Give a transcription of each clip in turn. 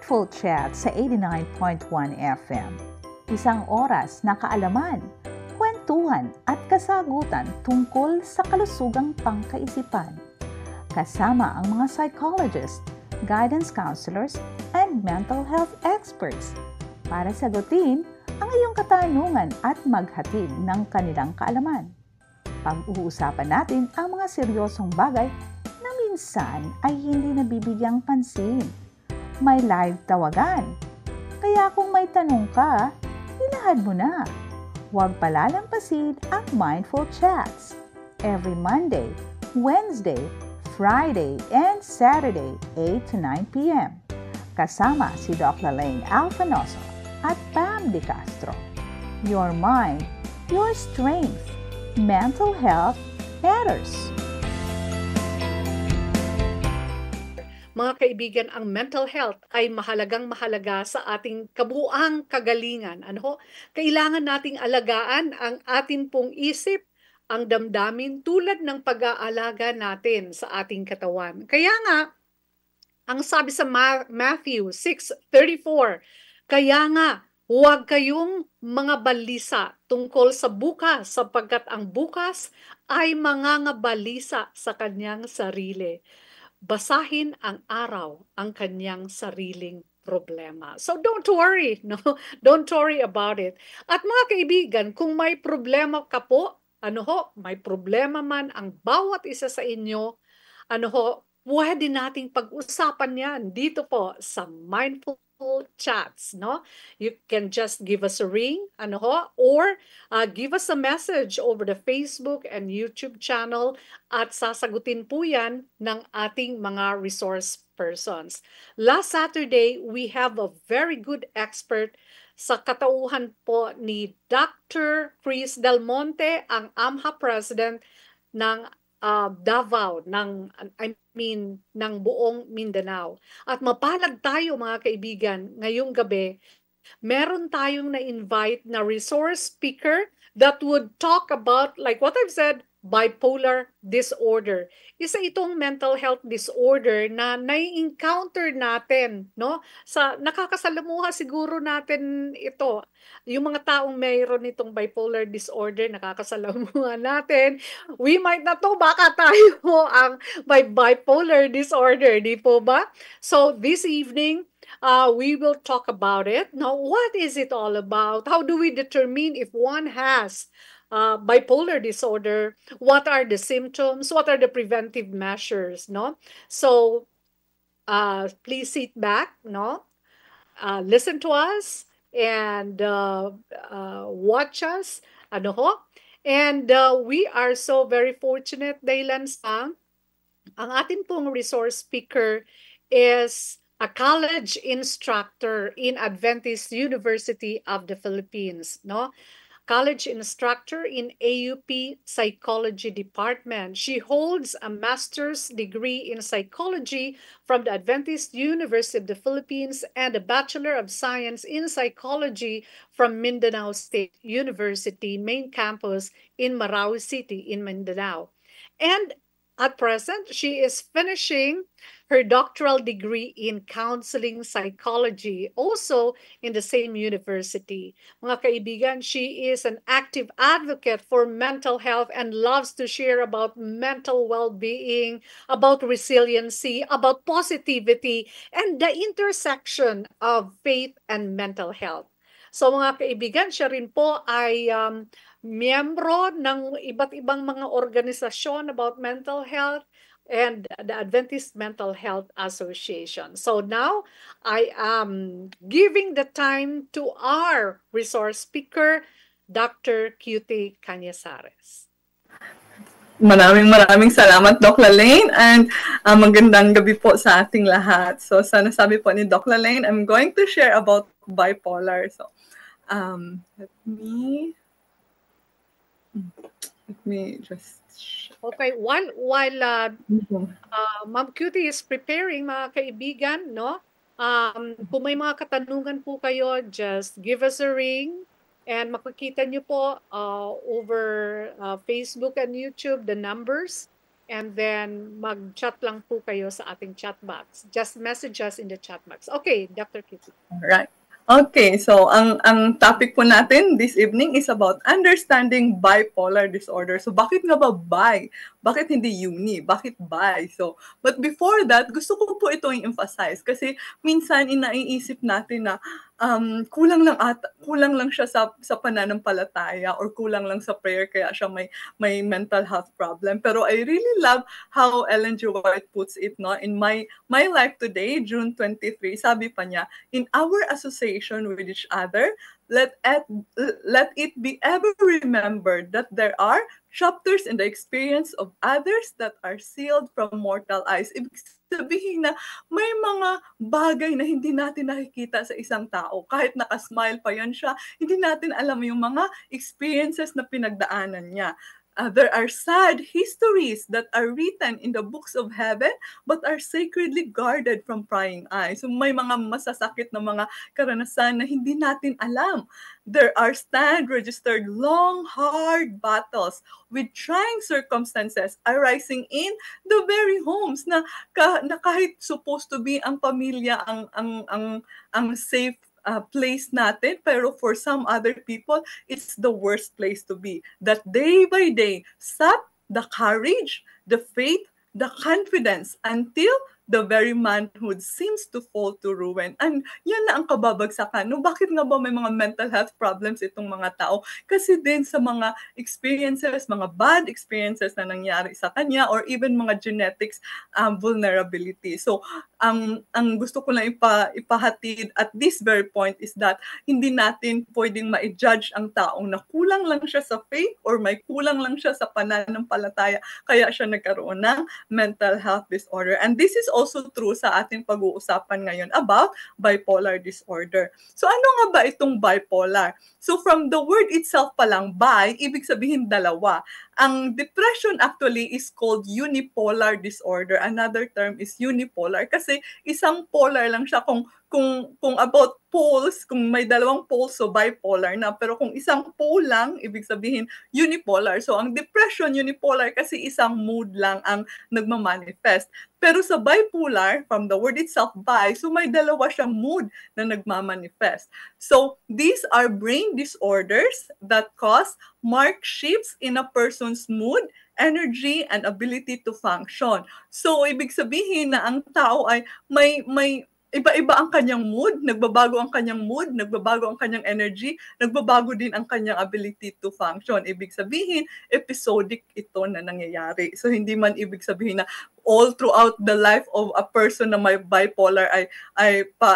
Mindful Chat sa 89.1 FM. Isang oras na kaalaman, kwentuhan at kasagutan tungkol sa kalusugang pangkaisipan. Kasama ang mga psychologists, guidance counselors, and mental health experts para sagutin ang iyong katanungan at maghatid ng kanilang kaalaman. Pag-uusapan natin ang mga seryosong bagay na minsan ay hindi nabibigyang pansin. May live tawagan. Kaya kung may tanong ka, ilahad mo na. Huwag palalampasin ang Mindful Chats. Every Monday, Wednesday, Friday, and Saturday, 8 to 9 p.m. Kasama si Dr. Lane Alfanoso at Pam De Castro. Your mind, your strength. Mental health matters. Mga kaibigan, ang mental health ay mahalagang-mahalaga sa ating kabuuang kagalingan. Kailangan nating alagaan ang ating pong isip, ang damdamin, tulad ng pag-aalaga natin sa ating katawan. Kaya nga, ang sabi sa Matthew 6:34, kaya nga, huwag kayong mga balisa tungkol sa bukas, sapagkat ang bukas ay mangangabalisa sa kanyang sarili. Basahin ang araw ang kanyang sariling problema. So don't worry, no? Don't worry about it. At mga kaibigan, kung may problema ka po, may problema man ang bawat isa sa inyo, pwede nating pag-usapan yan dito po sa Mindful Chats, no? You can just give us a ring, or give us a message over the Facebook and YouTube channel at sasagutin po yan ng ating mga resource persons. Last Saturday, we have a very good expert sa katauhan po ni Dr. Chris Del Monte, ang AMHA President ng Davao, ng buong Mindanao. At mapalad tayo mga kaibigan, ngayong gabi, meron tayong na-invite na resource speaker that would talk about, like what I've said, bipolar disorder. Isa itong mental health disorder na nai-encounter natin, no? Sa nakakasalamuha siguro natin ito. Yung mga taong mayroon itong bipolar disorder, nakakasalamuha natin. We might not know, baka tayo ang may bipolar disorder, di po ba? So this evening, we will talk about it. Now, what is it all about? How do we determine if one has bipolar disorder? What are the symptoms? What are the preventive measures? No, so please sit back. No, listen to us and watch us. And we are so very fortunate, Daylan Sang. Ang atin pong resource speaker is a college instructor in Adventist University of the Philippines, no? College instructor in AUP Psychology Department. She holds a master's degree in psychology from the Adventist University of the Philippines and a Bachelor of Science in Psychology from Mindanao State University main campus in Marawi City in Mindanao. And at present, she is finishing her doctoral degree in counseling psychology, also in the same university. Mga kaibigan, she is an active advocate for mental health and loves to share about mental well-being, about resiliency, about positivity, and the intersection of faith and mental health. So mga kaibigan, siya rin po ay miyembro ng iba't ibang mga organisasyon about mental health and the Adventist Mental Health Association. So now, I am giving the time to our resource speaker, Dr. Cutie Cañazares. Maraming salamat, Doc Lalaine, and magandang gabi po sa ating lahat. So, sa nasabi po ni Doc Lalaine, I'm going to share about bipolar. So, let me just... Okay, while Ma'am Cutie is preparing, mga kaibigan, no? Kung may mga katanungan po kayo, just give us a ring. And makikita nyo po over Facebook and YouTube the numbers. and then mag-chat lang po kayo sa ating chat box. Just message us in the chat box. Okay, Dr. Kitty. Right. Okay, so ang topic po natin this evening is about understanding bipolar disorder. So bakit nga ba bi? Bakit hindi uni? Bakit bi? So, but before that, gusto ko po itong i-emphasize kasi minsan inaiisip natin na kulang lang siya sa pananampalataya or kulang lang sa prayer kaya siya may mental health problem. Pero I really love how Ellen G. White puts it, no? In my life today, June 23, sabi pa niya, in our association with each other, let it be ever remembered that there are chapters in the experience of others that are sealed from mortal eyes. Ibig sabihin na may mga bagay na hindi natin nakikita sa isang tao. Kahit nakasmile pa yan siya, hindi natin alam yung mga experiences na pinagdaanan niya. There are sad histories that are written in the books of heaven but are sacredly guarded from prying eyes. So may mga masasakit na mga karanasan na hindi natin alam. There are stand-registered long, hard battles with trying circumstances arising in the very homes na kahit supposed to be ang pamilya ang safe place natin, pero for some other people, it's the worst place to be. That day by day, sap the courage, the faith, the confidence until the very manhood seems to fall to ruin. And yan na ang kababagsakan. No, bakit nga ba may mga mental health problems itong mga tao? Kasi din sa mga experiences, mga bad experiences na nangyari sa kanya or even mga genetics vulnerability. So, ang gusto ko lang ipahatid at this very point is that hindi natin pwedeng ma-judge ang taong na kulang lang siya sa faith or may kulang lang siya sa pananampalataya kaya siya nagkaroon ng mental health disorder. And this is also true sa ating pag-uusapan ngayon about bipolar disorder. So ano nga ba itong bipolar? So from the word itself pa lang, bi, ibig sabihin dalawa. Ang depression actually is called unipolar disorder. Another term is unipolar kasi isang polar lang siya. Kung about poles, kung may dalawang poles, so bipolar na. Pero kung isang pole lang, ibig sabihin unipolar. So ang depression, unipolar kasi isang mood lang ang nagmamanifest. Pero sa bipolar, from the word itself, bi, so may dalawa siyang mood na nagmamanifest. So these are brain disorders that cause marked shifts in a person's mood, energy, and ability to function. So ibig sabihin na ang tao ay may iba-iba ang kanyang mood, nagbabago ang kanyang mood, nagbabago ang kanyang energy, nagbabago din ang kanyang ability to function. Ibig sabihin, episodic ito na nangyayari. So hindi man ibig sabihin na all throughout the life of a person na may bipolar ay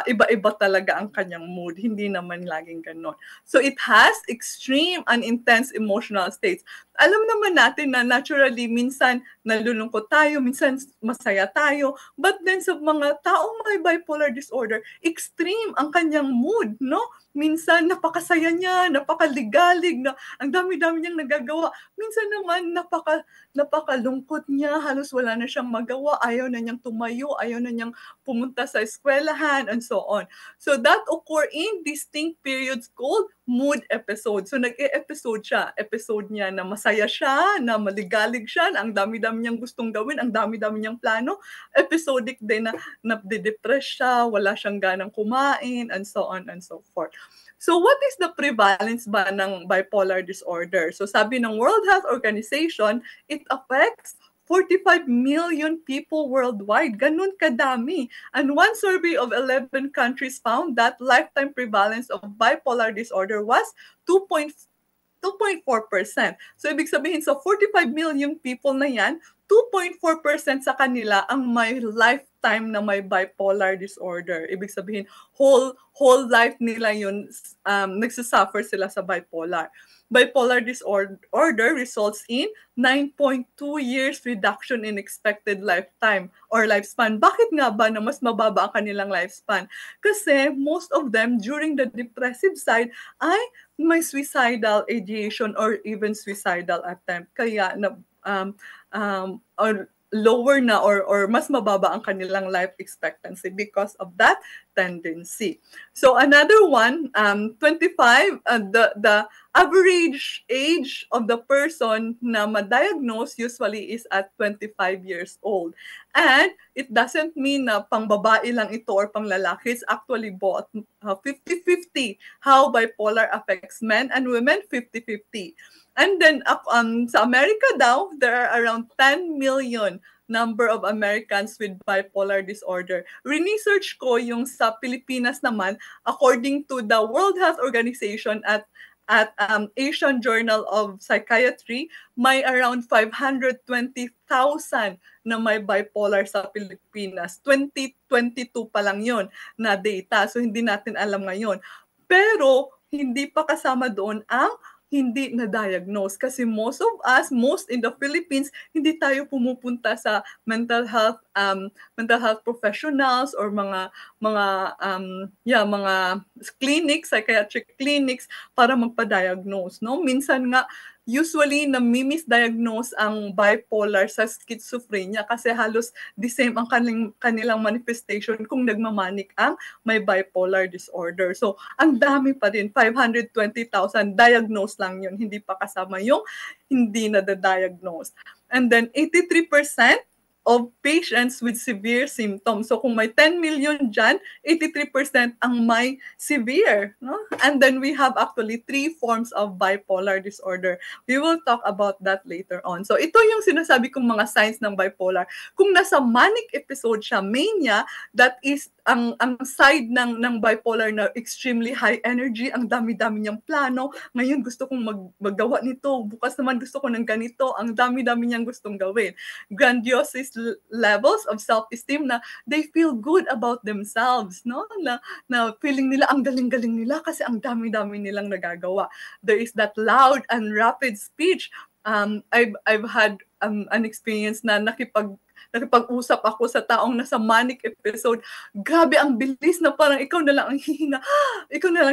iba-iba talaga ang kanyang mood. Hindi naman laging ganon. So it has extreme and intense emotional states. Alam naman natin na naturally minsan nalulungkot tayo, minsan masaya tayo, but then sa mga taong may bipolar disorder, extreme ang kanyang mood, no? Minsan napakasaya niya, napakaligalig, na ang dami-dami niyang nagagawa. Minsan naman napakalungkot niya, halos wala na siyang magawa, ayaw na niyang tumayo, ayaw na niyang pumunta sa eskwelahan, and so on. So that occur in distinct periods called mood episode. So nag-e-episode siya. Episode niya na masaya siya, na maligalig siya, na ang dami-dami niyang gustong gawin, ang dami-dami niyang plano. Episodic din na nade-depress siya, wala siyang ganang kumain, and so on and so forth. So what is the prevalence ba ng bipolar disorder? So sabi ng World Health Organization, it affects 45 million people worldwide. Ganun kadami. And one survey of 11 countries found that lifetime prevalence of bipolar disorder was 2.4%. So ibig sabihin, so 45 million people na yan, 2.4% sa kanila ang may lifetime na may bipolar disorder. Ibig sabihin, whole life nila yun, nagsasuffer sila sa bipolar. Bipolar disorder results in 9.2 years reduction in expected lifetime or lifespan. Bakit nga ba na mas mababa ang kanilang lifespan? Kasi most of them during the depressive side ay may suicidal ideation or even suicidal attempt. Kaya or lower na or mas mababa ang kanilang life expectancy because of that tendency. So another one, 25, the average age of the person na ma-diagnose usually is at 25 years old. And it doesn't mean na pang babae lang ito or pang lalaki. It's actually both 50-50 how bipolar affects men and women, 50-50. And then sa America daw, there are around 10 million number of Americans with bipolar disorder. Research ko yung sa Pilipinas naman, according to the World Health Organization at Asian Journal of Psychiatry, may around 520,000 na may bipolar sa Pilipinas. 2022 pa lang yon na data, so hindi natin alam ngayon. Pero hindi pa kasama doon ang hindi na-diagnose kasi most in the Philippines, hindi tayo pumupunta sa mental health professionals or mga clinics, psychiatric clinics para magpa-diagnose, no? Minsan nga usually nami-misdiagnose ang bipolar sa schizophrenia kasi halos the same ang kanilang manifestation kung nagmamanik ang may bipolar disorder. So, ang dami pa din, 520,000 diagnosed lang yun, hindi pa kasama yung hindi na-diagnose. And then 83% of patients with severe symptoms. So kung may 10 million dyan, 83% ang may severe. No? And then we have actually 3 forms of bipolar disorder. We will talk about that later on. So ito yung sinasabi kong mga signs ng bipolar. Kung nasa manic episode siya, mania, that is ang side ng bipolar na extremely high energy, ang dami-dami niyang plano. Ngayon gusto kong maggawa nito, bukas naman gusto ko ng ganito, ang dami-dami niyang gustong gawin. Grandiose levels of self-esteem na they feel good about themselves, no? Na feeling nila ang galing-galing nila kasi ang dami-dami nilang nagagawa. There is that loud and rapid speech. I've had an experience na nakipag-usap ako sa taong nasa manic episode. Grabe, ang bilis na parang ikaw na lang ang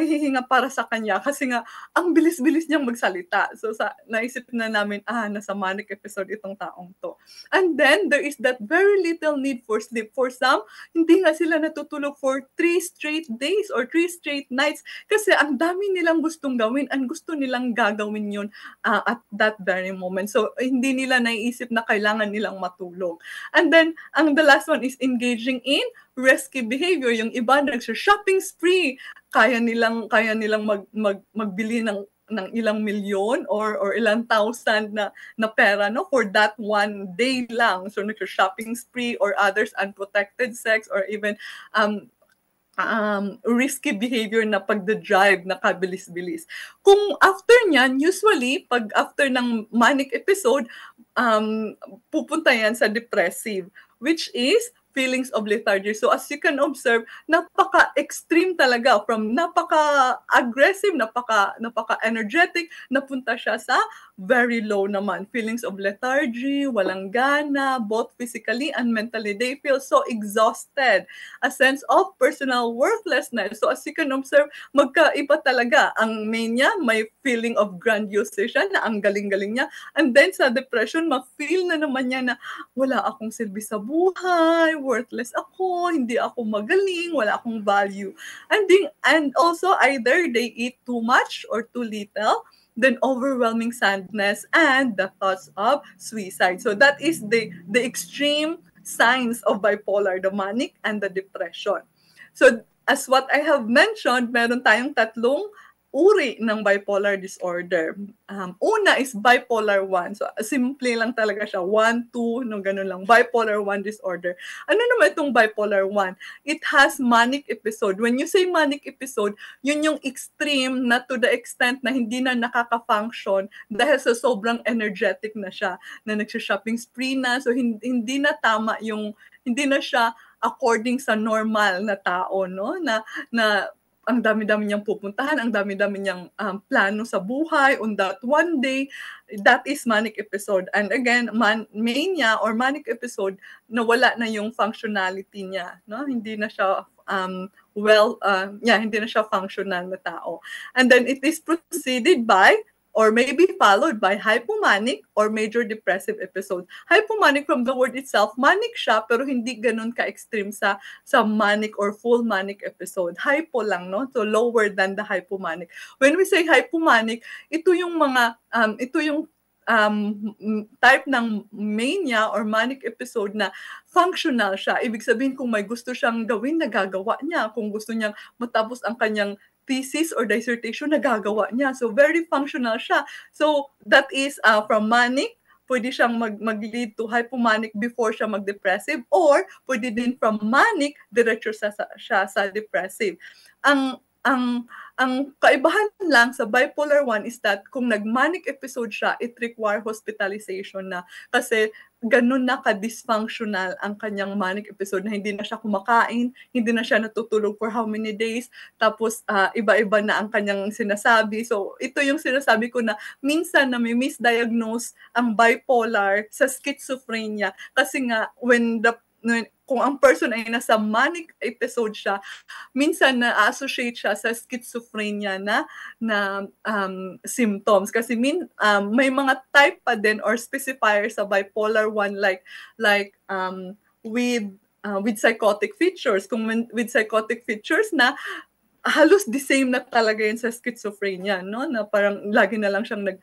hihinga para sa kanya kasi nga ang bilis-bilis niyang magsalita. So naisip na namin, nasa manic episode itong taong to. And then there is that very little need for sleep. For some, hindi nga sila natutulog for 3 straight days or 3 straight nights kasi ang dami nilang gustong gawin and gusto nilang gagawin yun at that very moment. So hindi nila naiisip na kailangan nilang matulog. And then, the last one is engaging in risky behavior. Yung iba nag-shopping spree, kaya nilang magbili ng ilang milyon or ilang thousand na pera, no, for that one day lang. So nag-shopping spree, or others unprotected sex, or even risky behavior na pagda-drive na kabilis-bilis. Kung after niyan, usually, pag after ng manic episode, pupunta yan sa depressive, which is feelings of lethargy. So as you can observe, napaka-extreme talaga, from napaka-aggressive, napaka-energetic, napunta siya sa very low naman. Feelings of lethargy, walang gana, both physically and mentally. They feel so exhausted. A sense of personal worthlessness. So as you can observe, magkaiba talaga. Ang mania, may feeling of grandiosity siya, na ang galing-galing niya. And then sa depression, ma-feel na naman niya na wala akong silbi sa buhay, worthless ako, hindi ako magaling, wala akong value. And also, either they eat too much or too little, then overwhelming sadness and the thoughts of suicide. So that is the extreme signs of bipolar, the manic and the depression. So as what I have mentioned, meron tayong 3 uri ng bipolar disorder. Una is bipolar 1. So, simple lang talaga siya. 1, 2, no, ganun lang. Bipolar 1 disorder. Ano naman itong bipolar 1? It has manic episode. When you say manic episode, yun yung extreme na to the extent na hindi na nakaka-function dahil sa sobrang energetic na siya, na nagsha-shopping spree na. So, hindi na tama yung, hindi na siya according sa normal na tao, no? Na ang dami-dami niyang pupuntahan, ang dami-dami niyang plano sa buhay on that one day. That is manic episode. And again, mania or manic episode, nawala na yung functionality niya, no? Hindi na siya hindi na siya functional na tao. And then it is preceded by or maybe followed by hypomanic or major depressive episode. Hypomanic from the word itself, manic siya pero hindi ganun ka-extreme sa manic or full manic episode. Hypo lang, no? So lower than the hypomanic. When we say hypomanic, ito yung mga type ng mania or manic episode na functional siya. Ibig sabihin kung may gusto siyang gawin, nagagawa niya. Kung gusto niyang matapos ang kanyang thesis or dissertation, nagagawa niya. So, very functional siya. So, that is from manic, pwede siyang mag-lead to hypomanic before siya mag-depressive, or pwede din from manic, diretso siya sa depressive. Ang kaibahan lang sa bipolar 1 is that kung nag-manic episode siya, it require hospitalization na. Kasi ganun na ka-dysfunctional ang kanyang manic episode na hindi na siya kumakain, hindi na siya natutulog for how many days, tapos iba-iba na ang kanyang sinasabi. So ito yung sinasabi ko na minsan na may misdiagnose ang bipolar sa schizophrenia kasi nga kung ang person ay nasa manic episode siya, minsan na-associate siya sa schizophrenia na symptoms. Kasi may mga type pa din or specifier sa bipolar 1 like with psychotic features. Kung with psychotic features na halos the same na talaga yun sa schizophrenia, no? Na parang lagi na lang siyang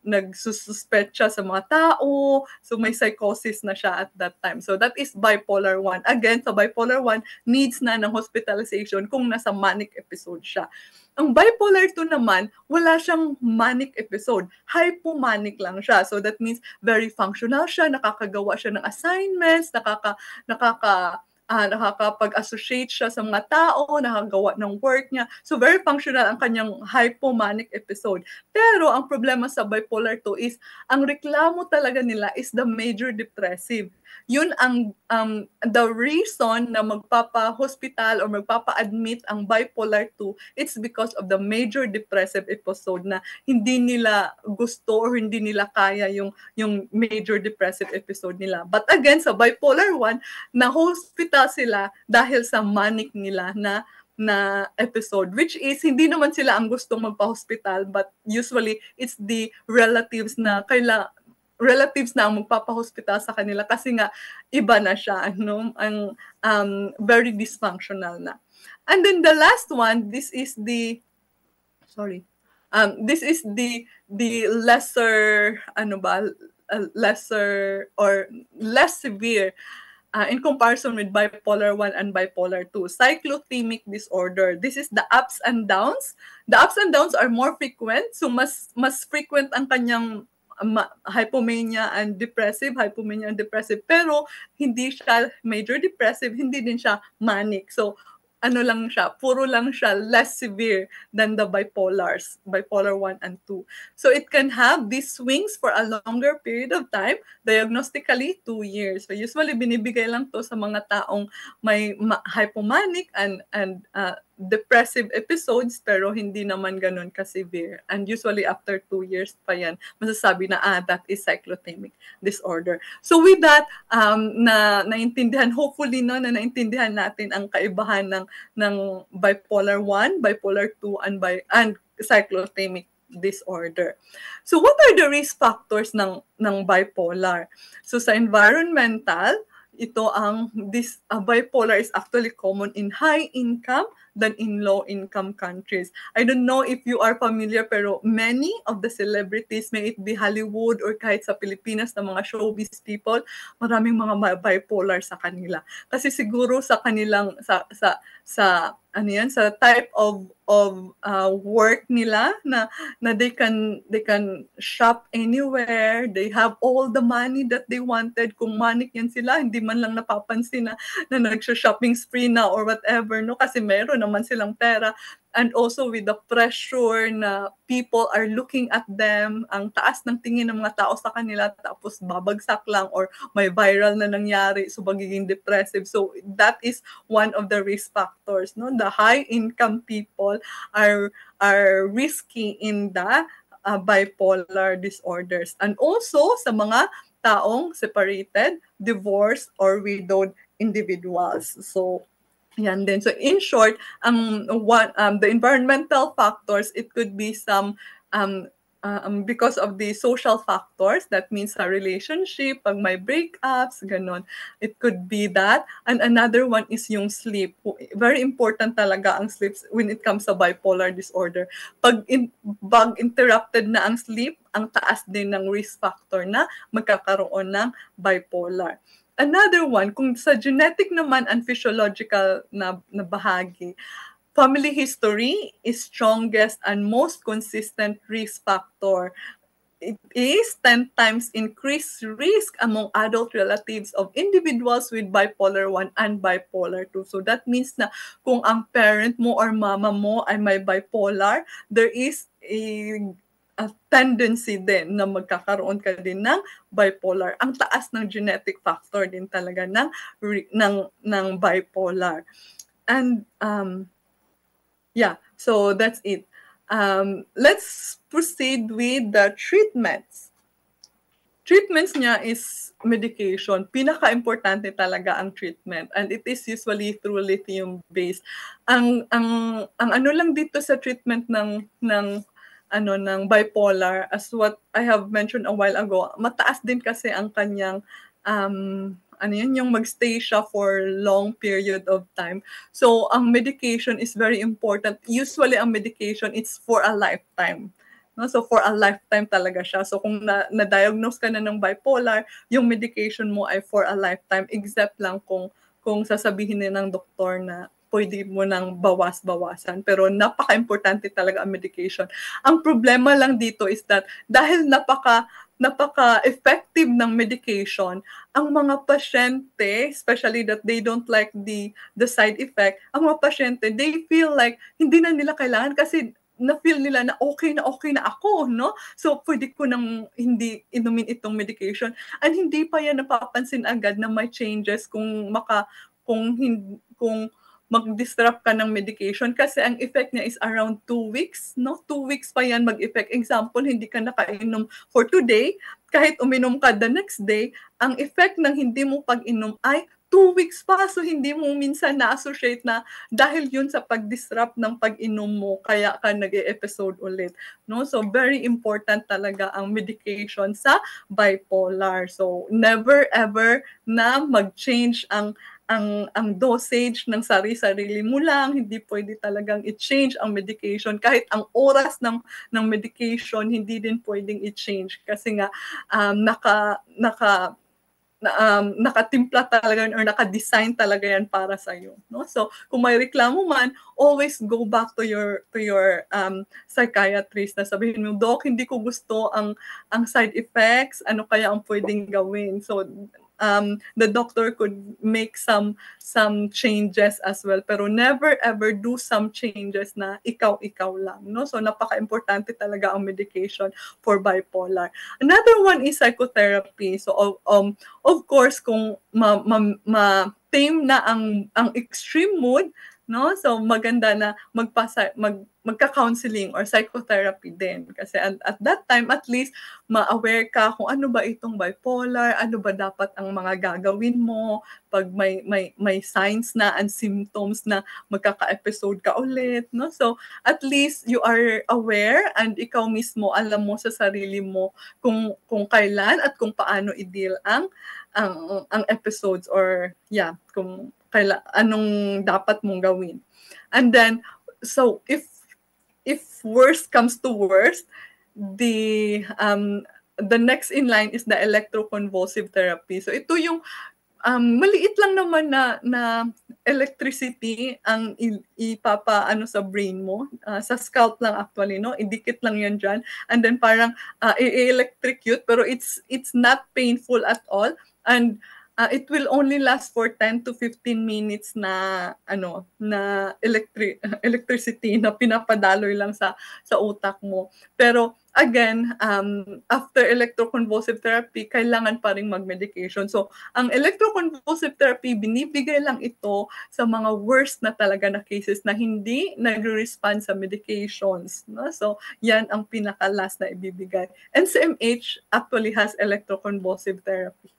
nagsususpetsa sa mga tao. So may psychosis na siya at that time. So that is bipolar 1. Again, sa bipolar 1, needs na ng hospitalization kung nasa manic episode siya. Ang bipolar 2 naman, wala siyang manic episode. Hypomanic lang siya. So that means very functional siya, nakakagawa siya ng assignments, nakakapag-associate siya sa mga tao, nakagawa ng work niya. So very functional ang kanyang hypomanic episode. Pero ang problema sa bipolar 2 is, ang reklamo talaga nila is the major depressive. Yun ang the reason na magpapa-hospital or magpapa-admit ang bipolar 2, it's because of the major depressive episode na hindi nila gusto or hindi nila kaya yung major depressive episode nila. But again, sa bipolar 1, na-hospital sila dahil sa manic nila na episode, which is hindi naman sila ang gustong magpa-hospital, but usually it's the relatives na ang magpapa-hospital sa kanila kasi nga iba na siya, no? Ang very dysfunctional na. And then the last one, this is the lesser or less severe in comparison with bipolar 1 and bipolar 2. Cyclothymic disorder. This is the ups and downs. The ups and downs are more frequent. So mas frequent ang kanyang hypomania and depressive, pero hindi siya major depressive, hindi din siya manic. So puro lang siya less severe than the bipolar 1 and 2. So it can have these swings for a longer period of time, diagnostically 2 years. So usually binibigay lang to sa mga taong may hypomanic and depressive episodes, pero hindi naman ganun ka-severe. And usually after 2 years pa yan, masasabi na, that is cyclothymic disorder. So with that, naintindihan, hopefully, na naintindihan natin ang kaibahan ng bipolar 1, bipolar 2, and cyclothymic disorder. So what are the risk factors ng bipolar? So sa environmental, bipolar is actually common in high income than in low income countries. I don't know if you are familiar, pero many of the celebrities, may it be Hollywood or kahit sa Pilipinas na mga showbiz people, maraming mga bipolar sa kanila. Kasi siguro sa kanilang sa type of work nila na they can shop anywhere, they have all the money that they wanted. Kung manic yan sila, hindi man lang napapansin na nagsha-shopping spree na or whatever, no? Kasi meron naman silang pera. And also with the pressure na people are looking at them, ang taas ng tingin ng mga tao sa kanila, tapos babagsak lang or may viral na nangyari, so magiging depressive. So that is one of the risk factors, no? The high income people are risky in the bipolar disorders. And also sa mga taong separated, divorced, or widowed individuals. So yan din. So in short, the environmental factors, it could be some because of the social factors, that means sa relationship, pag may breakups, ganon. It could be that. And another one is yung sleep. Very important talaga ang sleep when it comes sa bipolar disorder. Pag interrupted na ang sleep, ang taas din ng risk factor na magkakaroon ng bipolar. Another one, kung sa genetic naman and physiological na bahagi, family history is strongest and most consistent risk factor. It is 10 times increased risk among adult relatives of individuals with bipolar 1 and bipolar 2. So that means na kung ang parent mo or mama mo ay may bipolar, there is a tendency din na magkakaroon ka din ng bipolar. Ang taas ng genetic factor din talaga ng bipolar. And yeah, so that's it. Let's proceed with the treatments. Treatments niya is medication. Pinaka-importante talaga ang treatment, and it is usually through lithium-based. Ang ano lang dito sa treatment ng bipolar, as what I have mentioned a while ago, mataas din kasi ang kanyang yung magstay siya for long period of time. So, ang medication is very important. Usually, ang medication, it's for a lifetime. No? So, for a lifetime talaga siya. So, kung na-diagnose ka na ng bipolar, yung medication mo ay for a lifetime, except lang kung sasabihin na ng doktor na pwede mo nang bawas-bawasan. Pero napaka-importante talaga ang medication. Ang problema lang dito is that dahil napaka-effective ng medication, ang mga pasyente, especially that they don't like the side effect, ang mga pasyente, they feel like hindi na nila kailangan kasi na-feel nila na okay na ako, no? So, pwede ko nang hindi inumin itong medication. And hindi pa yan napapansin agad na may changes kung mag-disrupt ka ng medication kasi ang effect niya is around 2 weeks, no? 2 weeks pa yan mag-effect. Example, hindi ka nakainom for today, kahit uminom ka the next day, ang effect ng hindi mo pag-inom ay 2 weeks pa. So, hindi mo minsan na-associate na dahil yun sa pag-disrupt ng pag-inom mo, kaya ka nag-episode ulit. No? So, very important talaga ang medication sa bipolar. So, never ever na mag-change ang dosage ng sarili mo lang, hindi pwede talagang i-change ang medication. Kahit ang oras ng medication, hindi din pwedeng i-change. Kasi nga, nakatimpla talaga or naka-design talaga yan para sa iyo, no? So kung may reklamo man, always go back to your psychiatrist na sabihin mo, Doc, hindi ko gusto ang side effects, ano kaya ang pwedeng gawin? So the doctor could make some changes as well, pero never ever do some changes na ikaw lang, no? So napaka-importante talaga ang medication for bipolar. Another one is psychotherapy. So of course, kung ma-tame na ang extreme mood, no? So maganda na magka-counseling or psychotherapy din kasi at that time at least ma-aware ka kung ano ba itong bipolar, ano ba dapat ang mga gagawin mo pag may signs na and symptoms na magkaka-episode ka ulit, no? So at least you are aware and ikaw mismo alam mo sa sarili mo kung kailan at kung paano i-deal ang episodes or kung anong dapat mong gawin. And then, so if worst comes to worst, the next in line is the electroconvulsive therapy. So ito yung maliit lang naman na electricity ang ipapa sa brain mo, sa scalp lang actually, no? Idikit lang yan dyan. And then parang i-electrocute, pero it's not painful at all. And it will only last for 10 to 15 minutes na electricity na pinapadaloy lang sa utak mo. Pero again, after electroconvulsive therapy, kailangan pa ring mag-medication. So, ang electroconvulsive therapy, binibigay lang ito sa mga worst na talaga na cases na hindi nagre-respond sa medications. No? So, yan ang pinaka-last na ibibigay. NCMH actually has electroconvulsive therapy.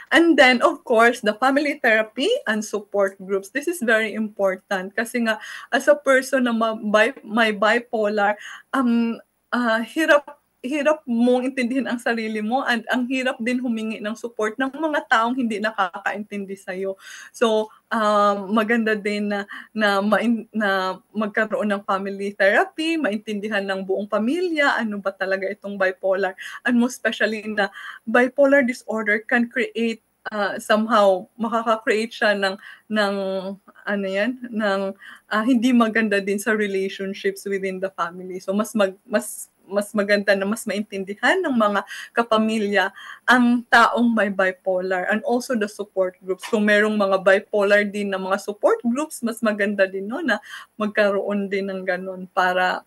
And then, of course, the family therapy and support groups. This is very important kasi nga, as a person na may bipolar, hirap mong intindihin ang sarili mo, and ang hirap din humingi ng support ng mga taong hindi nakakaintindi sa'yo. So, maganda din na magkaroon ng family therapy, maintindihan ng buong pamilya ano ba talaga itong bipolar. And most especially na bipolar disorder can create somehow makaka-create siya ng hindi maganda din sa relationships within the family. So mas maganda na mas maintindihan ng mga kapamilya ang taong may bipolar, and also the support groups. Kung merong mga bipolar din na mga support groups, mas maganda din no na magkaroon din ng ganun para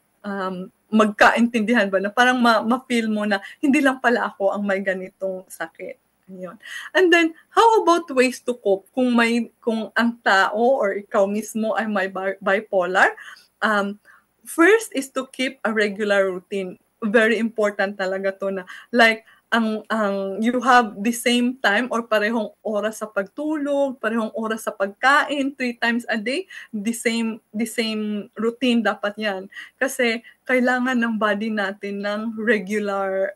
magkaintindihan ba na parang ma-feel mo na hindi lang pala ako ang may ganitong sakit. Yun. And then, how about ways to cope kung ang tao or ikaw mismo ay may bipolar? First is to keep a regular routine. Very important talaga to na like ang you have the same time or parehong oras sa pagtulog, parehong oras sa pagkain, 3 times a day, the same routine dapat 'yan. Kasi kailangan ng body natin ng regular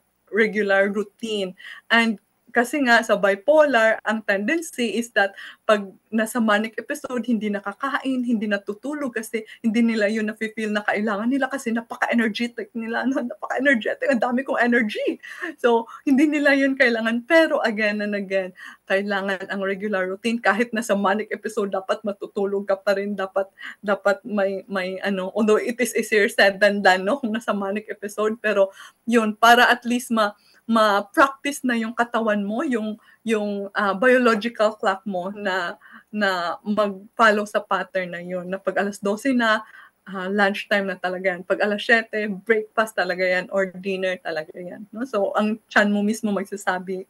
routine. And kasi nga sa bipolar, ang tendency is that pag nasa manic episode, hindi nakakain, hindi natutulog kasi hindi nila yun nafe-feel na kailangan nila kasi napaka-energetic nila. Napaka-energetic, ang dami kong energy. So, hindi nila yun kailangan. Pero again and again, kailangan ang regular routine. Kahit nasa manic episode, dapat matutulog ka pa rin. Dapat may although it is easier said than done, no? Kung nasa manic episode. Pero yun, para at least ma-practice na yung katawan mo, yung biological clock mo na mag-follow sa pattern na yun. Na pag alas 12 na, lunchtime na talaga yan. Pag alas 7, breakfast talaga yan or dinner talaga yan. No? So, ang tiyan mo mismo magsasabi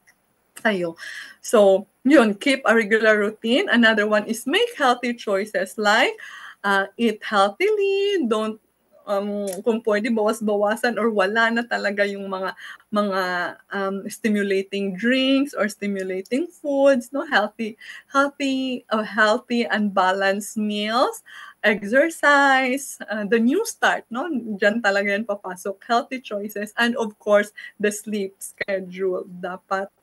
sa'yo. So, yun, keep a regular routine. Another one is make healthy choices like eat healthily, don't kung pwede bawas-bawasan or wala na talaga yung mga stimulating drinks or stimulating foods, no, healthy and balanced meals, exercise, the new start, no, diyan talaga yan papasok, healthy choices, and of course the sleep schedule. Dapat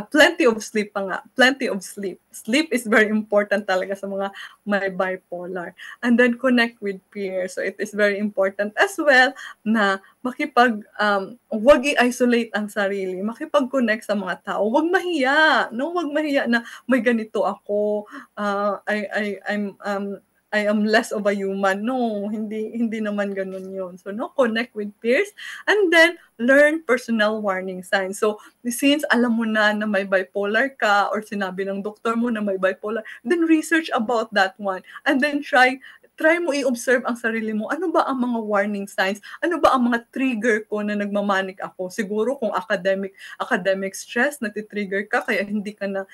plenty of sleep pa nga. Plenty of sleep. Sleep is very important talaga sa mga may bipolar. And then connect with peers. So it is very important as well na wag i-isolate ang sarili. Makipag-connect sa mga tao. Wag mahiya. No, wag mahiya na may ganito ako. I am less of a human. No, hindi naman ganun yun. So, no, connect with peers. And then, learn personal warning signs. So, since alam mo na may bipolar ka or sinabi ng doktor mo na may bipolar, then research about that one. And then try mo i-observe ang sarili mo. Ano ba ang mga warning signs? Ano ba ang mga trigger ko na nagmamanik ako? Siguro kung academic stress, natitrigger ka, kaya hindi ka na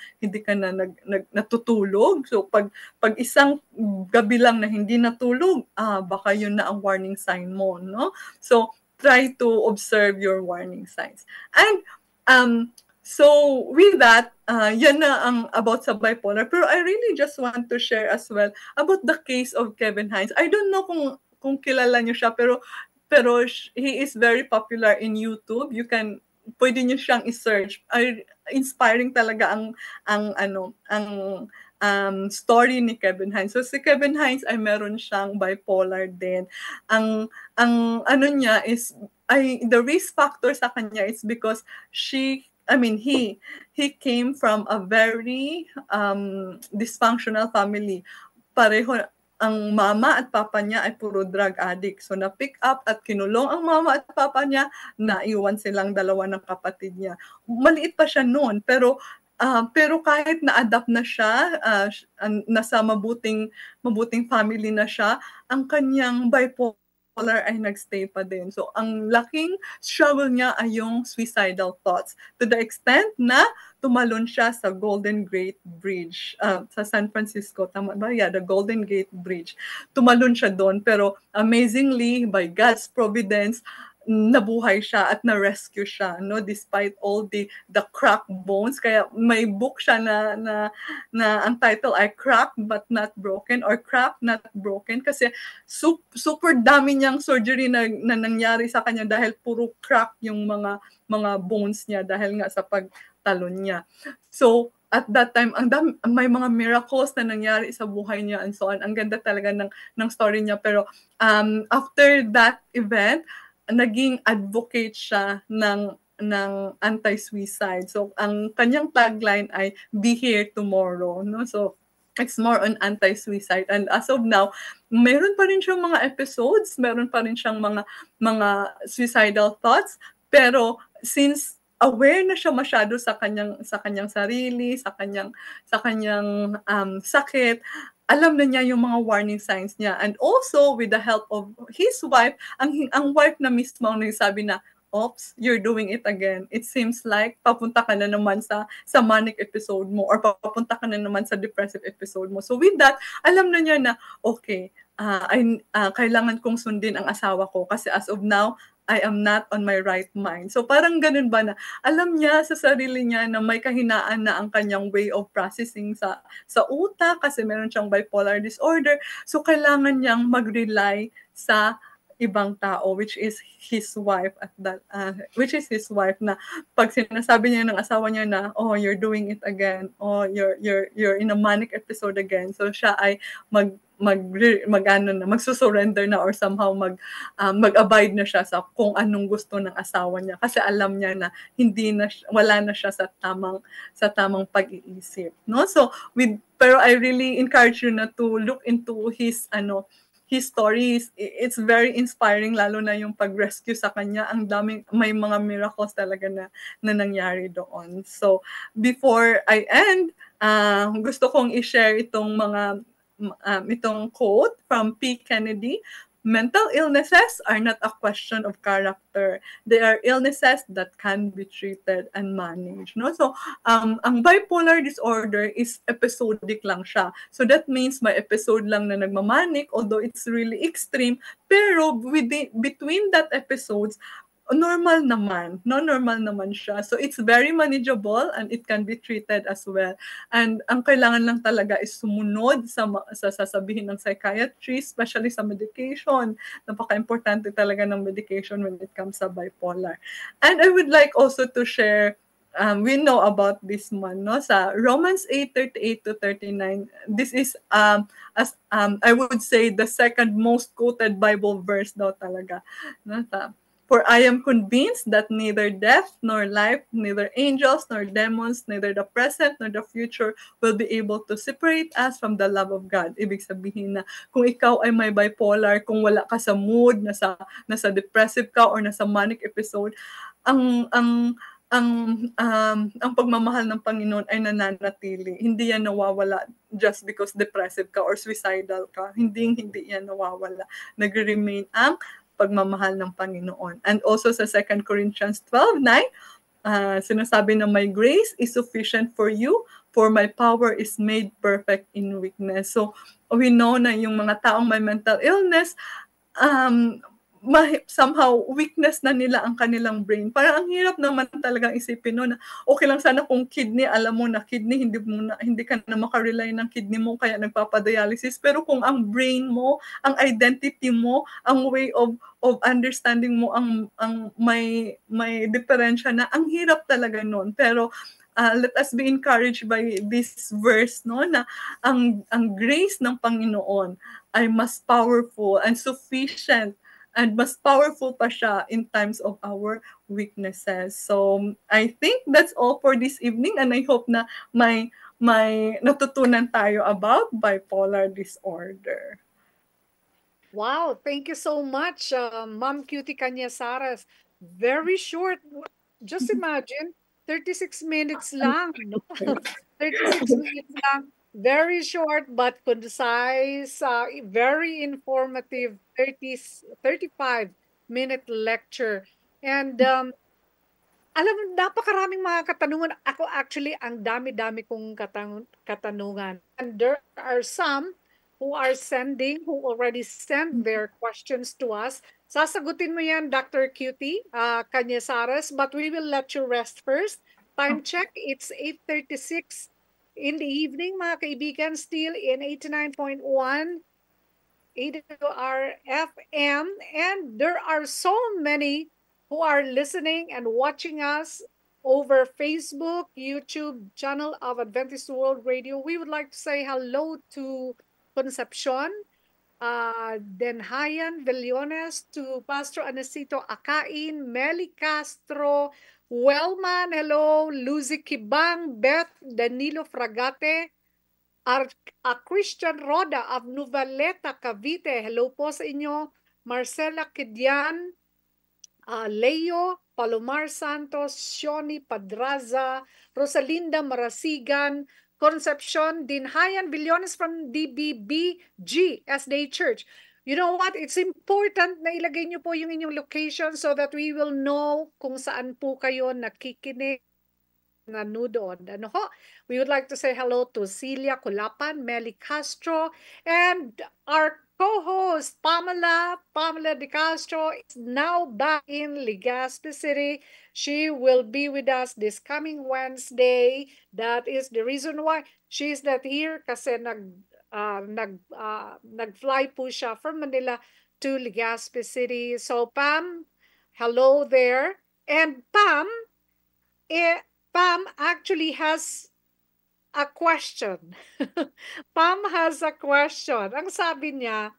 natutulog. So, pag isang gabi lang na hindi natulog, baka yun na ang warning sign mo, no? So, try to observe your warning signs. And, so, with that, yan na ang about sa bipolar. Pero I really just want to share as well about the case of Kevin Hines. I don't know kung kilala niyo siya, pero he is very popular in YouTube. Pwede niyo siyang i-search. Inspiring talaga ang story ni Kevin Hines. So si Kevin Hines ay meron siyang bipolar din. Ang ano niya is the risk factor sa kanya is because he came from a very dysfunctional family. Pareho ang mama at papa niya ay puro drug addict. So na-pick up at kinulong ang mama at papa niya, naiwan silang dalawa ng kapatid niya. Maliit pa siya noon, pero kahit na-adapt na siya, nasa mabuting family na siya, ang kanyang bipolar ay nagstay pa din. So, ang laking struggle niya ay yung suicidal thoughts. To the extent na tumalon siya sa Golden Gate Bridge sa San Francisco. Tama ba? Yeah, the Golden Gate Bridge. Tumalon siya doon. Pero amazingly, by God's providence, nabuhay siya at na-rescue siya, no, despite all the cracked bones. Kaya may book siya na ang title ay Cracked but Not Broken, or Cracked Not Broken, kasi super dami niyang surgery na nangyari sa kanya dahil puro crack yung mga bones niya dahil nga sa pagtalon niya. So at that time, may mga miracles na nangyari sa buhay niya and so on. Ang ganda talaga ng story niya. Pero after that event, naging advocate siya ng anti-suicide. So ang kanyang tagline ay "Be here tomorrow", no? So it's more on anti-suicide, and as of now, meron pa rin siyang mga episodes, meron pa rin siyang mga suicidal thoughts, pero since aware na siya masyado sa kanyang sarili, sa kanyang sakit, alam na niya yung mga warning signs niya. And also, with the help of his wife, ang wife na mismo ang nagsabi na, "Oops, you're doing it again. It seems like papunta ka na naman sa manic episode mo, or papunta ka na naman sa depressive episode mo." So with that, alam na niya na, okay, kailangan kong sundin ang asawa ko kasi as of now, I am not on my right mind. So parang ganun ba na alam niya sa sarili niya na may kahinaan na ang kanyang way of processing sa utak kasi meron siyang bipolar disorder. So kailangan niyang mag-rely sa ibang tao, which is his wife na pag sinasabi niya ng asawa niya na, "Oh, you're doing it again. Oh, you're in a manic episode again." So siya ay magsusurrender na, or somehow mag-abide na siya sa kung anong gusto ng asawa niya, kasi alam niya na wala na siya sa tamang pag-iisip, no? So pero I really encourage you na to look into his stories. It's very inspiring, lalo na yung pag-rescue sa kanya. May mga miracles talaga na nangyari doon. So before I end, gusto kong i-share itong quote from P. Kennedy: "Mental illnesses are not a question of character. They are illnesses that can be treated and managed." No? So, ang bipolar disorder is episodic lang siya. So that means may episode lang na nagmamanic, although it's really extreme, pero between that episodes, normal naman siya. So it's very manageable and it can be treated as well. And ang kailangan lang talaga is sumunod sa sasabihin ng psychiatry, especially sa medication. Napaka-importante talaga ng medication when it comes sa bipolar. And I would like also to share, we know about this one, no? Sa Romans 8:38 to 39, this is I would say the second most quoted Bible verse daw talaga. No? "For I am convinced that neither death nor life, neither angels nor demons, neither the present nor the future will be able to separate us from the love of God." Ibig sabihin na kung ikaw ay may bipolar, kung wala ka sa mood, nasa depressive ka or nasa manic episode, ang pagmamahal ng Panginoon ay nananatili. Hindi yan nawawala just because depressive ka or suicidal ka. Hindi yan nawawala. Nagre-remain ang pagmamahal ng Panginoon. And also sa 2 Corinthians 12:9, sinasabi na, "My grace is sufficient for you, for my power is made perfect in weakness." So we know na yung mga taong may mental illness, somehow weakness na nila ang kanilang brain. Parang ang hirap naman talagang isipin na okay lang sana kung kidney, alam mo na kidney, hindi ka na makarely ng kidney mo kaya nagpapadialysis. Pero kung ang brain mo, ang identity mo, ang way of understanding mo ang may diferensya na, ang hirap talaga nun. Pero let us be encouraged by this verse, no, na ang grace ng Panginoon ay mas powerful and sufficient, and mas powerful pa siya in times of our weaknesses. So I think that's all for this evening, and I hope na may natutunan tayo about bipolar disorder. Wow, thank you so much, Ma'am Cutie Canyasaras. Very short. Just imagine, 36 minutes lang. No? 36 minutes lang. Very short but concise, very informative, 35-minute lecture. And alam mo, napakaraming mga katanungan. Ako actually, ang dami-dami kong katanungan. And there are some who already sent their questions to us. Sasagutin mo yan, Dr. Cutie Cañazares, but we will let you rest first. Time check, it's 8:36 in the evening, mga kaibigan, still in 89.1 AWR FM, and there are so many who are listening and watching us over Facebook, YouTube channel of Adventist World Radio. We would like to say hello to Concepcion, Denhayan Villones, to Pastor Anesito Akain, Meli Castro, Wellman, hello, Lucy Kibang, Beth Danilo Fragate, Christian Roda of Novaleta, Cavite, hello po sa inyo, Marcela Kidian, Leo, Palomar Santos, Shoni Padraza, Rosalinda Marasigan, Concepcion Dinhayan Villones from DBBG SDA Church. You know what? It's important na ilagay niyo po yung inyong location so that we will know kung saan po kayo nakikinig, nanood. Ano ho? We would like to say hello to Celia Culapan, Meli Castro, and our co-host Pamela De Castro is now back in Legazpi City. She will be with us this coming Wednesday. That is the reason why she's not here kasi nag-fly po siya from Manila to Legazpi City. So Pam, hello there. And Pam actually has a question. Pam has a question. Ang sabi niya,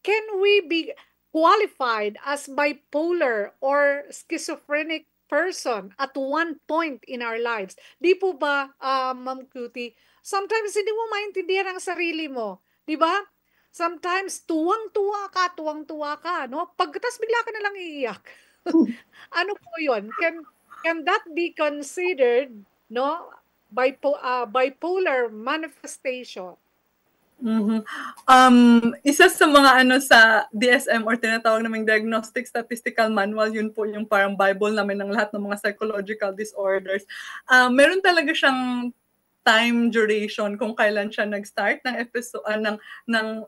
can we be qualified as bipolar or schizophrenic person at one point in our lives? Di po ba, Ma'am Cutie, sometimes hindi mo maintindihan ang sarili mo. Di ba? Sometimes tuwang-tuwa ka, no? Pagkatas bigla ka na lang iiyak. Ano po yun? Can that be considered, no, bipolar manifestation? Isa sa mga sa DSM or tinatawag naming Diagnostic Statistical Manual, yun po yung parang Bible namin ng lahat ng mga psychological disorders. Meron talaga siyang time duration kung kailan siya nag-start ng episode ng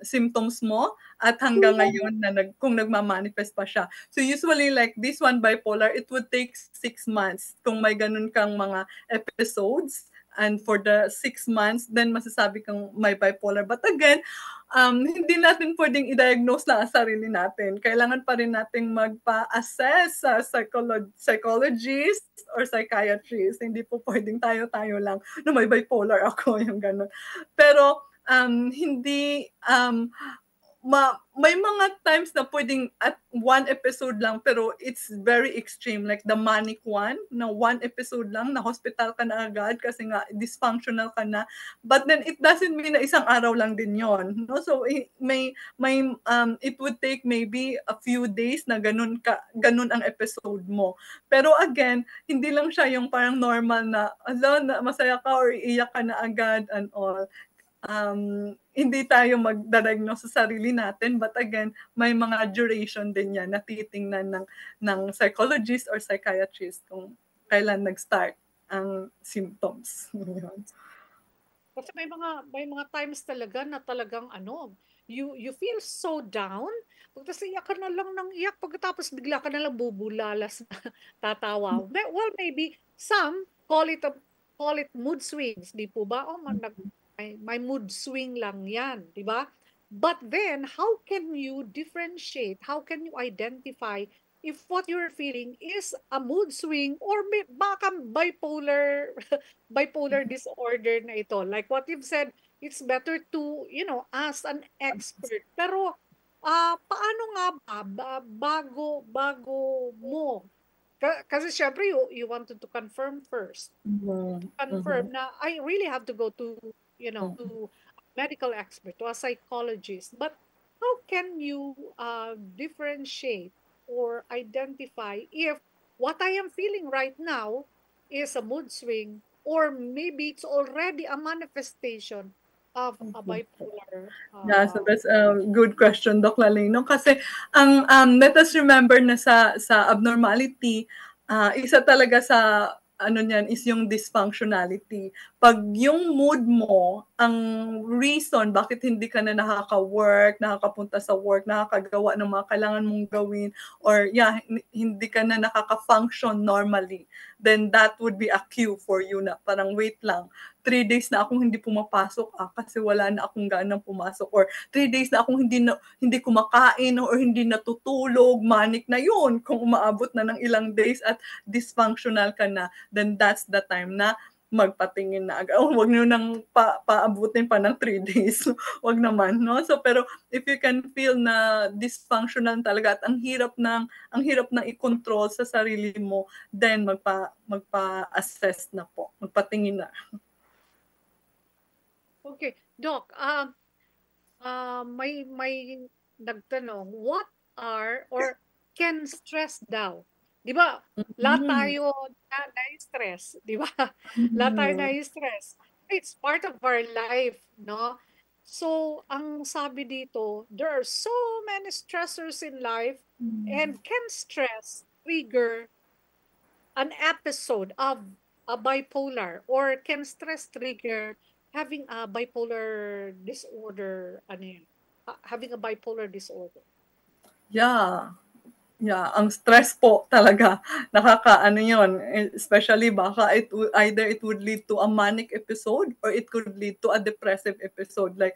symptoms mo at hanggang ngayon kung nagma-manifest pa siya. So usually like this one bipolar, it would take 6 months kung may ganun kang mga episodes, and for the 6 months then masasabi kang may bipolar. But again, hindi natin pwedeng i-diagnose lang ang sarili natin. Kailangan pa rin nating magpa-assess sa psychologist or psychiatrist. Hindi po pwedeng tayo lang na may bipolar ako, yung gano'n. Pero hindi may mga times na pwedeng at one episode lang, pero it's very extreme, like the manic one, na one episode lang, na hospital ka na agad kasi nga dysfunctional ka na. But then it doesn't mean na isang araw lang din yon, no? So it would take maybe a few days na ganun ang episode mo. Pero again, hindi lang siya yung parang normal na masaya ka or iiyak ka na agad and all. Hindi tayo magda-diagnose sa sarili natin, but again, may mga duration din yan na titingnan ng psychologist or psychiatrist kung kailan nag-start ang symptoms. Kasi may mga times talaga na talagang you feel so down, pagkatapos iyak ka na lang ng iyak, pagkatapos bigla ka na lang bubulalas, tatawa. Well, maybe some call it mood swings, di po ba? May mood swing lang yan, di ba? But then, how can you differentiate? How can you identify if what you're feeling is a mood swing or baka bipolar disorder na ito? Like what you've said, it's better to, ask an expert. Pero, paano nga ba bago mo? Kasi syempre, you wanted to confirm first. Confirm na I really have to go to to a medical expert, to a psychologist. But how can you differentiate or identify if what I am feeling right now is a mood swing or maybe it's already a manifestation of a bipolar? Yeah, so that's a good question, Doc Lalino. Kasi let us remember na sa abnormality, isa talaga sa niyan is yung dysfunctionality. Pag yung mood mo ang reason bakit hindi ka na nakaka-work, nakakapunta sa work, nakakagawa ng mga kailangan mong gawin, or hindi ka na nakaka-function normally, then that would be a cue for you na parang wait lang, 3 days na akong hindi pumapasok kasi wala na akong ganang pumasok, or 3 days na akong hindi kumakain or hindi natutulog, manic na yun kung umaabot na ng ilang days at dysfunctional ka na, then that's the time na magpatingin na agad. Wag niyo nang paabutin pa ng 3 days. Wag naman, no? So pero if you can feel na dysfunctional talaga at ang hirap na i-control sa sarili mo, then magpa-assess na po. Magpatingin na. Okay, Doc, may nagtanong, what are or can stress daw? Di ba? Lahat tayo na-stress, di ba? Lahat tayo na-stress. It's part of our life, no? So, ang sabi dito, there are so many stressors in life, and can stress trigger an episode of a bipolar, or can stress trigger having a bipolar disorder, having a bipolar disorder? Yeah. Yeah, ang stress po talaga, nakakaano yun, especially baka either it would lead to a manic episode or it could lead to a depressive episode. Like,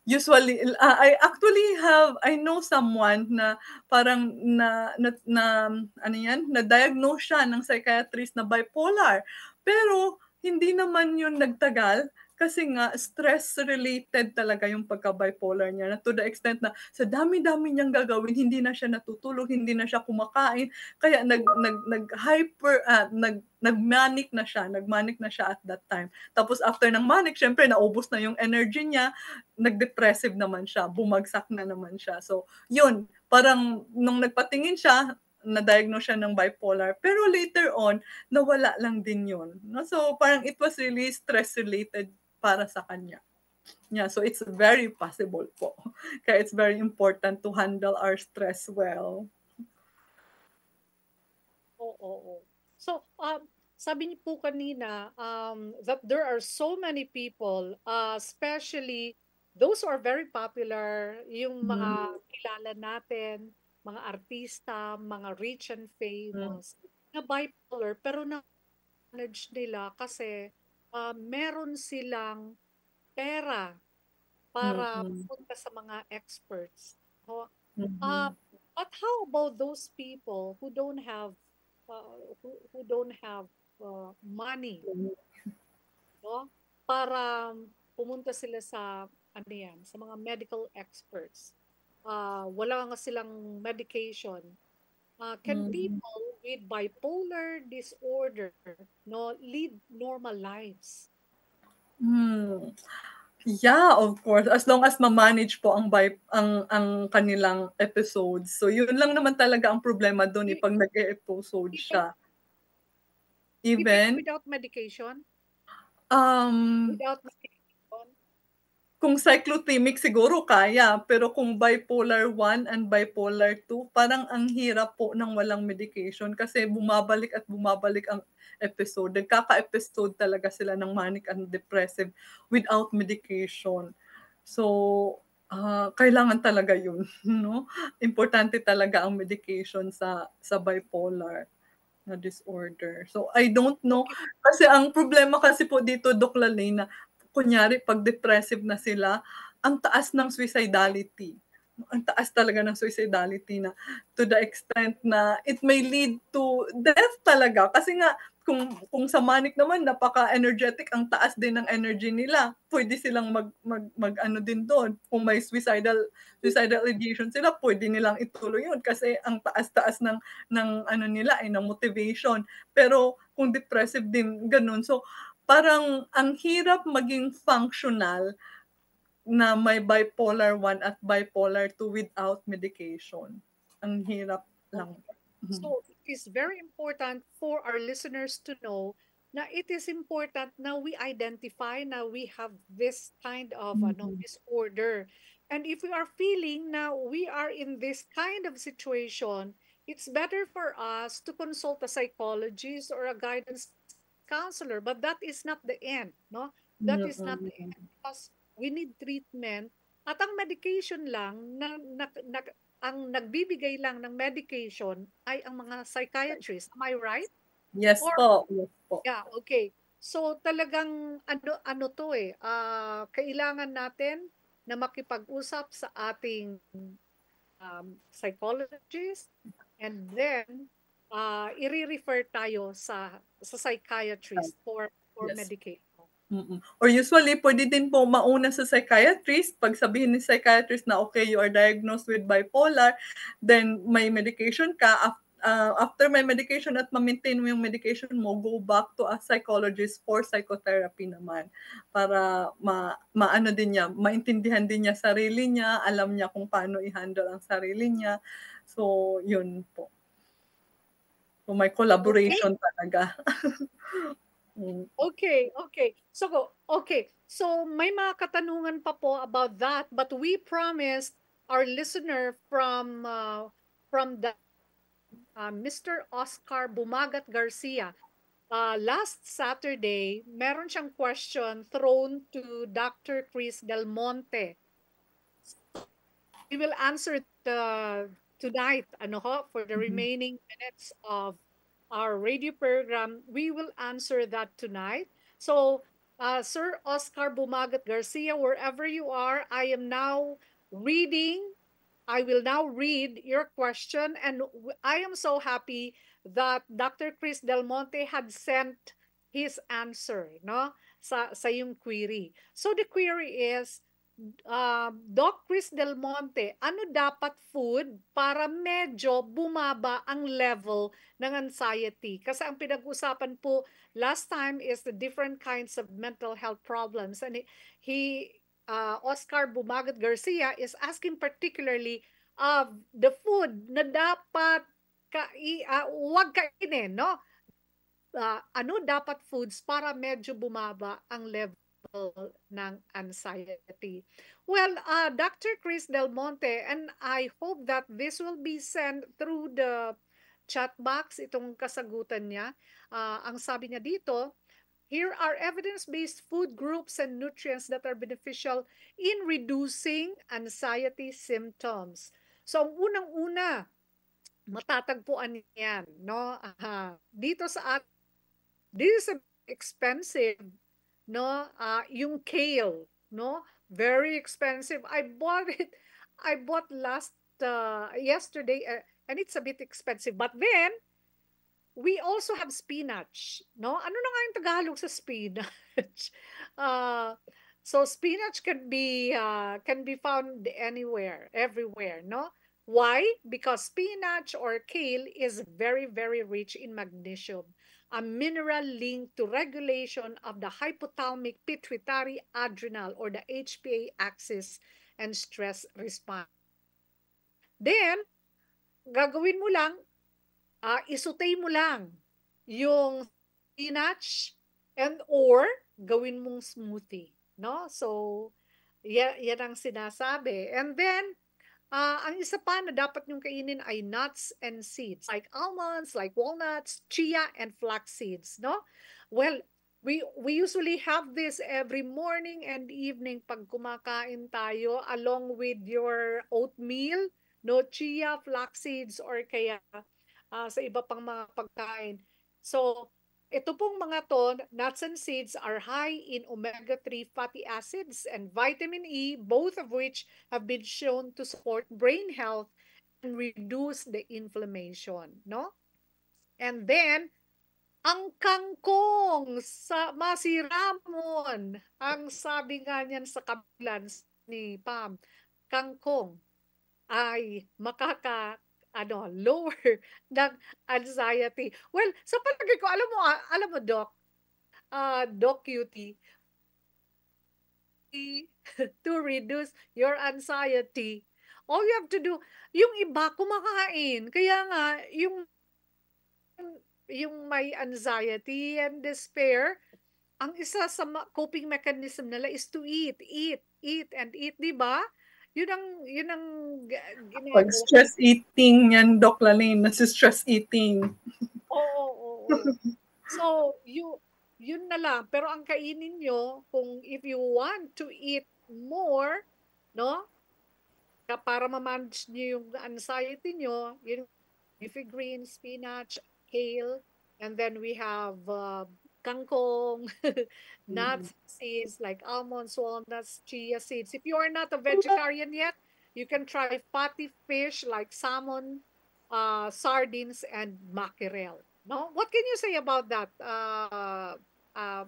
usually, I know someone na parang na-diagnose siya ng psychiatrist na bipolar, pero hindi naman yun nagtagal. Kasi nga, stress-related talaga yung pagka-bipolar niya, na to the extent na sa dami-dami niyang gagawin, hindi na siya natutulog, hindi na siya kumakain, kaya nag-manic na siya at that time. Tapos after ng manic, syempre naubos na yung energy niya, nag-depressive naman siya, bumagsak na naman siya. So, yun, parang nung nagpatingin siya, na-diagnose siya ng bipolar, pero later on, nawala lang din yun. No? So, parang it was really stress-related para sa kanya. Yeah, so it's very possible po. Kaya it's very important to handle our stress well. Oo. So, sabi niyo po kanina that there are so many people, especially those who are very popular, yung mga kilala natin, mga artista, mga rich and famous, na bipolar, pero na-manage nila kasi meron silang pera para punta sa mga experts. No? But how about those people who don't have money, no? Para pumunta sila sa sa mga medical experts. Wala nga silang medication. Can people with bipolar disorder lead normal lives? Yeah, of course. As long as ma-manage po ang kanilang episodes. So yun lang naman talaga ang problema doon pag nag-e-episode siya. Even without medication? Without medication? Kung cyclothymic siguro kaya, pero kung bipolar 1 and bipolar 2, parang ang hirap po ng walang medication kasi bumabalik at bumabalik ang episode. Nagkaka-episode talaga sila ng manic and depressive without medication. So, kailangan talaga yun, no? Importante talaga ang medication sa bipolar na disorder. So, I don't know. Kasi ang problema kasi po dito, Doc Lalena, kunyari, pag depressive na sila, ang taas ng suicidality. Ang taas talaga ng suicidality na to the extent na it may lead to death talaga. Kasi nga, kung sa manic naman, napaka-energetic, ang taas din ng energy nila. Pwede silang mag din doon. Kung may suicidal ideation sila, pwede nilang ituloy yun kasi ang taas-taas ng nila ng motivation. Pero kung depressive din, ganun. So, parang ang hirap maging functional na may bipolar 1 at bipolar 2 without medication. Ang hirap lang. So, it is very important for our listeners to know na it is important na we identify na we have this kind of disorder. And if we are feeling na we are in this kind of situation, it's better for us to consult a psychologist or a guidance counselor, but that is not the end, no? That is not the end because we need treatment at ang medication lang ang nagbibigay lang ng medication ay ang mga psychiatrist. Am I right? Yes Or po. Yes po. yeah, okay. So talagang ano to kailangan natin na makipag-usap sa ating psychologist and then i-refer tayo sa psychiatrist for Yes. medication. Or usually, pwede din po mauna sa psychiatrist. Pag sabihin ni psychiatrist na okay, you are diagnosed with bipolar, then may medication ka. After may medication at ma-maintain mo yung medication mo, go back to a psychologist for psychotherapy naman. Para maano din niya, maintindihan din niya sarili niya, alam niya kung paano i-handle ang sarili niya. So, yun po. So, may collaboration talaga. Okay. So may mga katanungan pa po about that, but we promised our listener from the Mr. Oscar Bumagat Garcia. Last Saturday, meron siyang question thrown to Dr. Chris Del Monte. We will answer tonight, for the remaining minutes of our radio program. We will answer that tonight. So, Sir Oscar Bumagat Garcia, wherever you are, I am now reading. I will now read your question, and I am so happy that Dr. Chris Del Monte had sent his answer, sa yung query. So the query is, Doc Chris Del Monte, ano dapat food para medyo bumaba ang level ng anxiety? Kasi ang pinag-usapan po last time is the different kinds of mental health problems. And Oscar Bumagat Garcia is asking particularly of the food na dapat huwag kainin, no? Ano dapat foods para medyo bumaba ang level ng anxiety? Well, Dr. Chris Del Monte, and I hope that this will be sent through the chat box, itong kasagutan niya. Ang sabi niya dito, here are evidence-based food groups and nutrients that are beneficial in reducing anxiety symptoms. So, ang unang-una, matatagpuan niyan, no? Dito sa this is expensive, no? Yung kale, no? Very expensive. I bought yesterday, and it's a bit expensive. But then we also have spinach, no? Ano na nga yung Tagalog sa spinach? So spinach can be found anywhere, everywhere, no? Why? Because spinach or kale is very, very rich in magnesium, a mineral linked to regulation of the hypothalamic pituitary adrenal or the HPA axis and stress response. Then, gagawin mo lang, isutay mo lang yung spinach and or gawin mong smoothie, no? So, yan ang sinasabi. And then, ang isa pa na dapat nyong kainin ay nuts and seeds, like almonds, like walnuts, chia, and flax seeds, no? Well, we usually have this every morning and evening pag kumakain tayo along with your oatmeal, no? Chia, flax seeds, or kaya sa iba pang mga pagkain. So, ito pong mga to, nuts and seeds, are high in omega-3 fatty acids and vitamin E, both of which have been shown to support brain health and reduce the inflammation, no? And then, ang kangkong sa masiramon, ang sabi nga niyan sa kabilan ni Pam, kangkong ay lower ng anxiety. Well, sa palagay ko, alam mo, Doc Cutie, to reduce your anxiety, all you have to do, yung iba kumakain. Kaya nga, yung may anxiety and despair, ang isa sa coping mechanism nila is to eat, di ba? Yun ang ginagawa. Pag stress eating yan, Doc Laline, nasi-stress eating. Oo. So, yun na lang. Pero ang kainin nyo, kung if you want to eat more, no? Para ma-manage nyo yung anxiety nyo, yung leafy greens, spinach, kale, and then we have kangkong, nuts, seeds like almonds, walnuts, chia seeds. If you are not a vegetarian yet, you can try fatty fish like salmon, sardines, and mackerel. No? What can you say about that,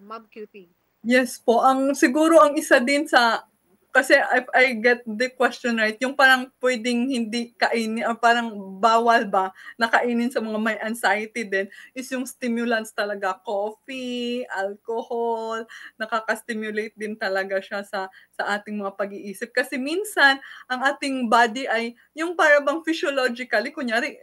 Ma'am Cutie? Yes po, siguro ang isa din sa, kasi if I get the question right, yung parang pwedeng hindi kainin or parang bawal ba na kainin sa mga may anxiety din is yung stimulants talaga, coffee, alcohol, nakaka-stimulate din talaga siya sa ating mga pag-iisip. Kasi minsan, ang ating body ay yung parang physiologically, kunyari,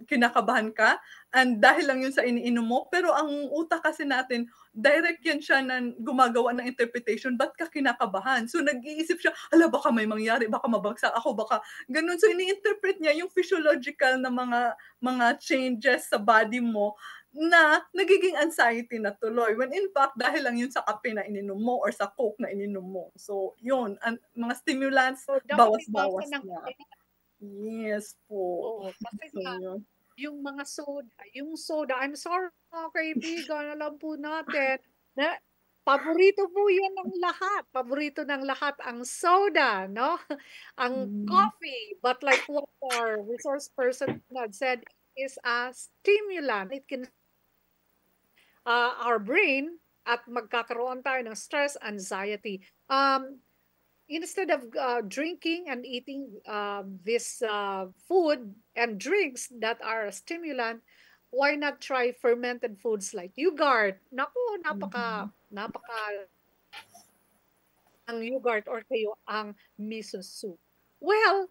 kinakabahan ka, and dahil lang yun sa iniinom mo, pero ang utak kasi natin, direct yan siya na gumagawa ng interpretation, ba't ka kinakabahan? So nag-iisip siya, hala baka may mangyari, baka mabagsak ako, baka ganun. So ini-interpret niya yung physiological na mga changes sa body mo na nagiging anxiety na tuloy. When in fact, dahil lang yun sa kape na ininom mo or sa coke na ininom mo. So yun, mga stimulants, So, bawas-bawas na. Yes po. Oo, kasi So, yun. yung mga soda, I'm sorry mga kaibigan, alam po natin na paborito po yan ng lahat. Paborito ng lahat ang soda, no? Ang coffee, but like what our resource person had said, is a stimulant. It can our brain at magkakaroon tayo ng stress, anxiety. Instead of drinking and eating this food and drinks that are a stimulant, why not try fermented foods like yogurt? Naku, napaka ang yogurt or kayo ang miso soup. Well,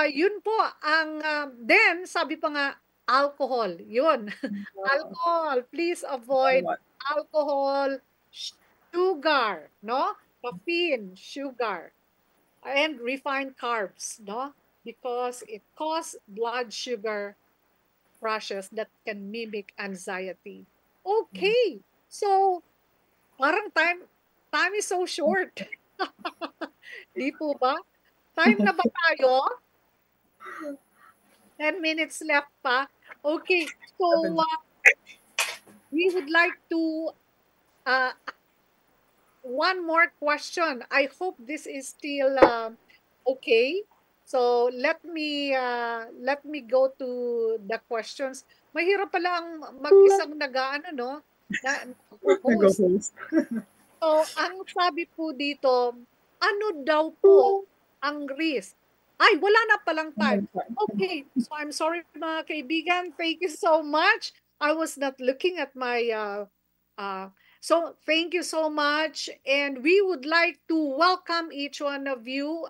yun po ang then sabi pa nga alcohol. Yun. Alcohol, please avoid alcohol, sugar, no? Caffeine, sugar, and refined carbs, no? Because it causes blood sugar crashes that can mimic anxiety. Okay, so parang time is so short. Di po ba? Time na ba tayo? 10 minutes left pa. Okay, so we would like to one more question. I hope this is still okay. So let me go to the questions. Mahirap pala ang mag-isang nag-aano, no? Host. So ang sabi po dito, ano daw po ang risk? Ay, wala na palang time. Okay, so I'm sorry mga kaibigan. Thank you so much. I was not looking at my so thank you so much, and we would like to welcome each one of you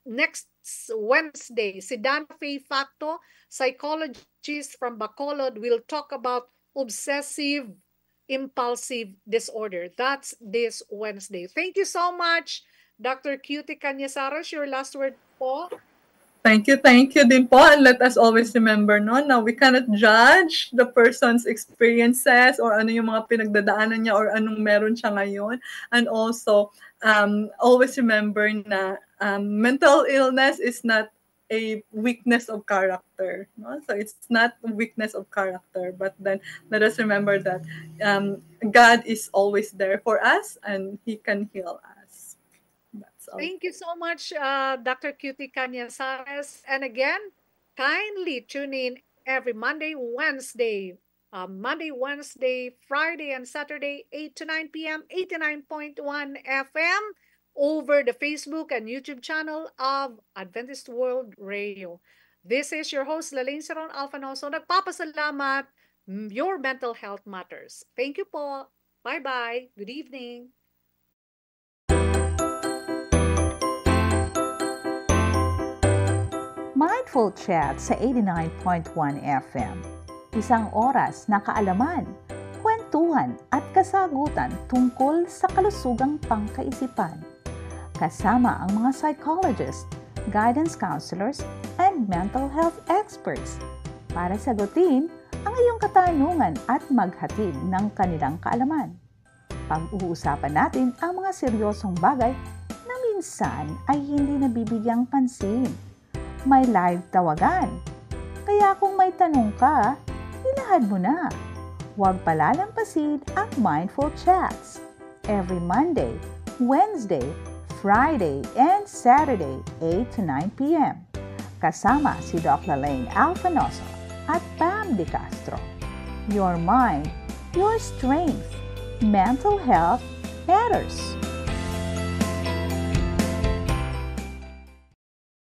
next Wednesday. Si Dana Faye Facto, psychologist from Bacolod, will talk about obsessive impulsive disorder. That's this Wednesday. Thank you so much, Dr. Cutie Cañazares. Your last word po. Thank you din po. And let us always remember, no, now we cannot judge the person's experiences or ano yung mga pinagdadaanan niya or anong meron siya ngayon. And also, always remember na mental illness is not a weakness of character. No? So it's not a weakness of character, but then let us remember that God is always there for us and He can heal us. Thank you so much, Dr. Cutie Cañazares. And again, kindly tune in every Monday, Wednesday, Friday, and Saturday, 8 to 9 p.m., 89.1 FM, over the Facebook and YouTube channel of Adventist World Radio. This is your host, Lalaine Saron Alfanoso. Nagpapasalamat, your mental health matters. Thank you po. Bye-bye. Good evening. Mindful Chat sa 89.1 FM. Isang oras na kaalaman, kwentuhan at kasagutan tungkol sa kalusugang pangkaisipan. Kasama ang mga psychologists, guidance counselors, and mental health experts para sagutin ang iyong katanungan at maghatid ng kanilang kaalaman. Pag-uusapan natin ang mga seryosong bagay na minsan ay hindi nabibigyang pansin. May live tawagan. Kaya kung may tanong ka, ilahad mo na. Huwag palalampasin ang Mindful Chats. Every Monday, Wednesday, Friday, and Saturday, 8 to 9 p.m. Kasama si Dr. Lane Alfanoso at Pam De Castro. Your mind, your strength. Mental health matters.